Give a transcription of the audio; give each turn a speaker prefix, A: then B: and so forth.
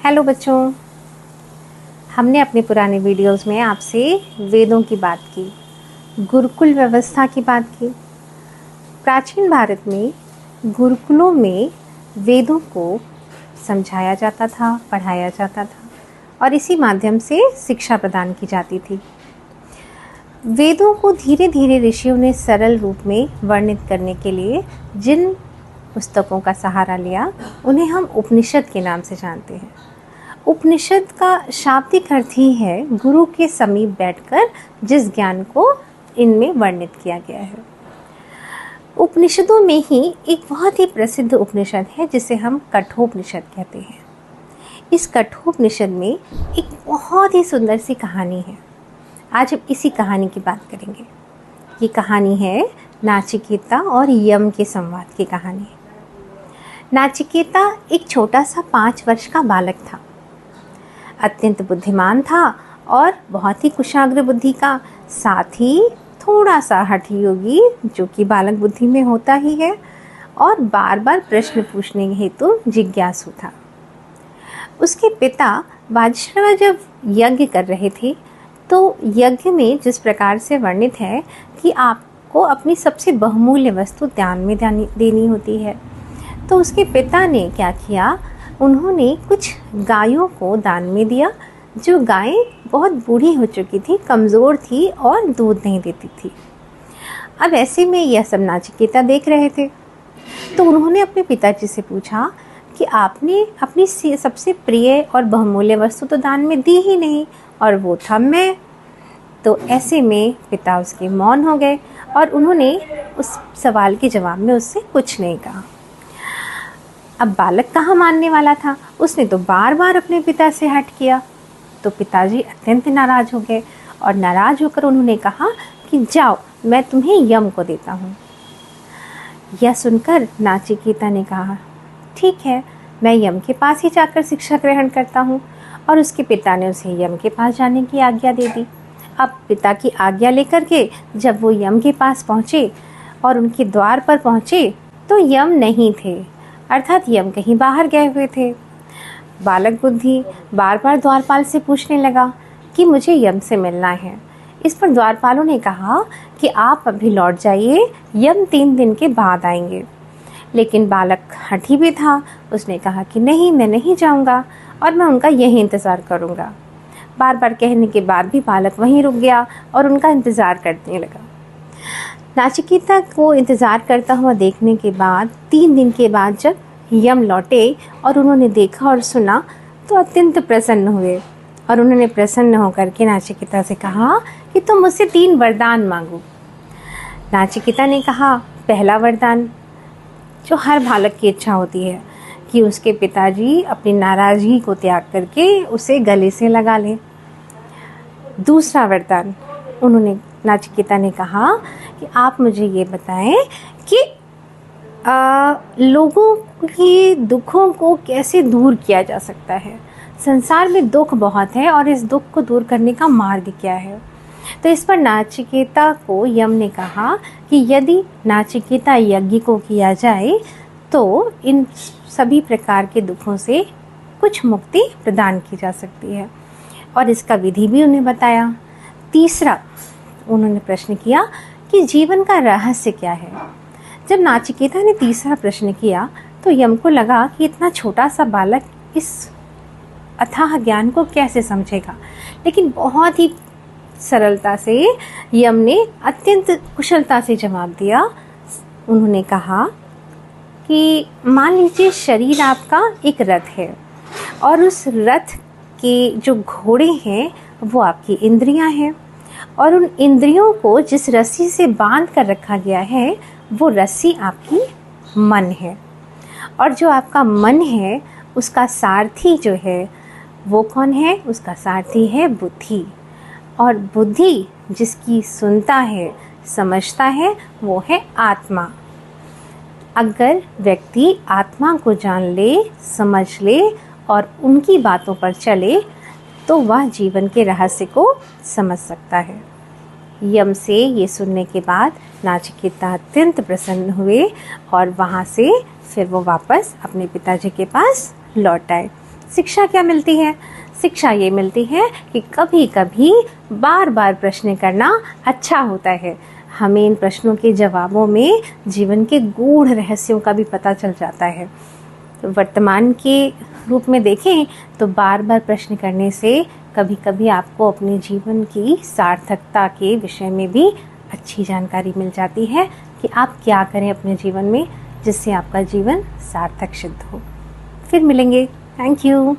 A: Hello बच्चों, हमने अपने पुराने वीडियोस में आपसे वेदों की बात की, गुरुकुल व्यवस्था की बात की। प्राचीन भारत में गुरुकुलों में वेदों को समझाया जाता था, पढ़ाया जाता था और इसी माध्यम से शिक्षा प्रदान की जाती थी। वेदों को धीरे धीरे ऋषियों ने सरल रूप में वर्णित करने के लिए जिन पुस्तकों का सहारा लिया उन्हें हम उपनिषद के नाम से जानते हैं। उपनिषद का शाब्दिक अर्थ ही है गुरु के समीप बैठकर जिस ज्ञान को इनमें वर्णित किया गया है। उपनिषदों में ही एक बहुत ही प्रसिद्ध उपनिषद है जिसे हम कठोपनिषद कहते हैं। इस कठोपनिषद में एक बहुत ही सुंदर सी कहानी है। आज हम इसी कहानी की बात करेंगे। ये कहानी है नाचिकेता और यम के संवाद की कहानी। नाचिकेता एक छोटा सा 5 वर्ष का बालक था। अत्यंत बुद्धिमान था और बहुत ही कुशाग्र बुद्धि का, साथ ही थोड़ा सा हठ योगी जो कि बालक बुद्धि में होता ही है, और बार बार प्रश्न पूछने हेतु जिज्ञासु था। उसके पिता वाजश्रवा जब यज्ञ कर रहे थे तो यज्ञ में जिस प्रकार से वर्णित है कि आपको अपनी सबसे बहुमूल्य वस्तु दान में देनी होती है, तो उसके पिता ने क्या किया, उन्होंने कुछ गायों को दान में दिया जो गायें बहुत बूढ़ी हो चुकी थी, कमज़ोर थी और दूध नहीं देती थी। अब ऐसे में यह सब नाचिकेता देख रहे थे, तो उन्होंने अपने पिताजी से पूछा कि आपने अपनी सबसे प्रिय और बहुमूल्य वस्तु तो दान में दी ही नहीं, और वो था मैं। तो ऐसे में पिता उसके मौन हो गए और उन्होंने उस सवाल के जवाब में उससे कुछ नहीं कहा। अब बालक कहाँ मानने वाला था, उसने तो बार बार अपने पिता से हट किया। तो पिताजी अत्यंत नाराज़ हो गए और नाराज़ होकर उन्होंने कहा कि जाओ, मैं तुम्हें यम को देता हूँ। यह सुनकर नाचिकेता ने कहा, ठीक है, मैं यम के पास ही जाकर शिक्षा ग्रहण करता हूँ। और उसके पिता ने उसे यम के पास जाने की आज्ञा दे दी। अब पिता की आज्ञा लेकर के जब वो यम के पास पहुँचे और उनके द्वार पर पहुँचे तो यम नहीं थे, अर्थात यम कहीं बाहर गए हुए थे। बालक बुद्धि बार बार द्वारपाल से पूछने लगा कि मुझे यम से मिलना है। इस पर द्वारपालों ने कहा कि आप अभी लौट जाइए, यम 3 दिन के बाद आएंगे। लेकिन बालक हठी भी था, उसने कहा कि नहीं, मैं नहीं जाऊंगा और मैं उनका यही इंतज़ार करूंगा। बार बार कहने के बाद भी बालक वहीं रुक गया और उनका इंतज़ार करने लगा। नाचिकेता को इंतज़ार करता हुआ देखने के बाद 3 दिन के बाद जब यम लौटे और उन्होंने देखा और सुना तो अत्यंत प्रसन्न हुए और उन्होंने प्रसन्न होकर के नाचिकेता से कहा कि तुम मुझसे 3 वरदान मांगो। नाचिकेता ने कहा, पहला वरदान जो हर बालक की इच्छा होती है कि उसके पिताजी अपनी नाराज़गी को त्याग करके उसे गले से लगा लें। दूसरा वरदान नाचिकेता ने कहा कि आप मुझे ये बताएं कि लोगों के दुखों को कैसे दूर किया जा सकता है। संसार में दुख बहुत है और इस दुख को दूर करने का मार्ग क्या है। तो इस पर नाचिकेता को यम ने कहा कि यदि नाचिकेता यज्ञ को किया जाए तो इन सभी प्रकार के दुखों से कुछ मुक्ति प्रदान की जा सकती है, और इसका विधि भी उन्हें बताया। तीसरा उन्होंने प्रश्न किया कि जीवन का रहस्य क्या है। जब नाचिकेता ने तीसरा प्रश्न किया तो यम को लगा कि इतना छोटा सा बालक इस अथाह ज्ञान को कैसे समझेगा, लेकिन बहुत ही सरलता से यम ने अत्यंत कुशलता से जवाब दिया। उन्होंने कहा कि मान लीजिए शरीर आपका एक रथ है और उस रथ के जो घोड़े हैं वो आपकी इंद्रियां हैं, और उन इंद्रियों को जिस रस्सी से बांध कर रखा गया है वो रस्सी आपकी मन है, और जो आपका मन है उसका सारथी जो है वो कौन है, उसका सारथी है बुद्धि, और बुद्धि जिसकी सुनता है, समझता है, वो है आत्मा। अगर व्यक्ति आत्मा को जान ले, समझ ले और उनकी बातों पर चले तो वह जीवन के रहस्य को समझ सकता है। यम से ये सुनने के बाद नाचिकेता अत्यंत प्रसन्न हुए और वहाँ से फिर वो वापस अपने पिताजी के पास लौट आए। शिक्षा क्या मिलती है? शिक्षा ये मिलती है कि कभी कभी बार बार प्रश्न करना अच्छा होता है। हमें इन प्रश्नों के जवाबों में जीवन के गूढ़ रहस्यों का भी पता चल जाता है। वर्तमान के रूप में देखें तो बार बार प्रश्न करने से कभी कभी आपको अपने जीवन की सार्थकता के विषय में भी अच्छी जानकारी मिल जाती है कि आप क्या करें अपने जीवन में जिससे आपका जीवन सार्थक सिद्ध हो। फिर मिलेंगे। Thank you.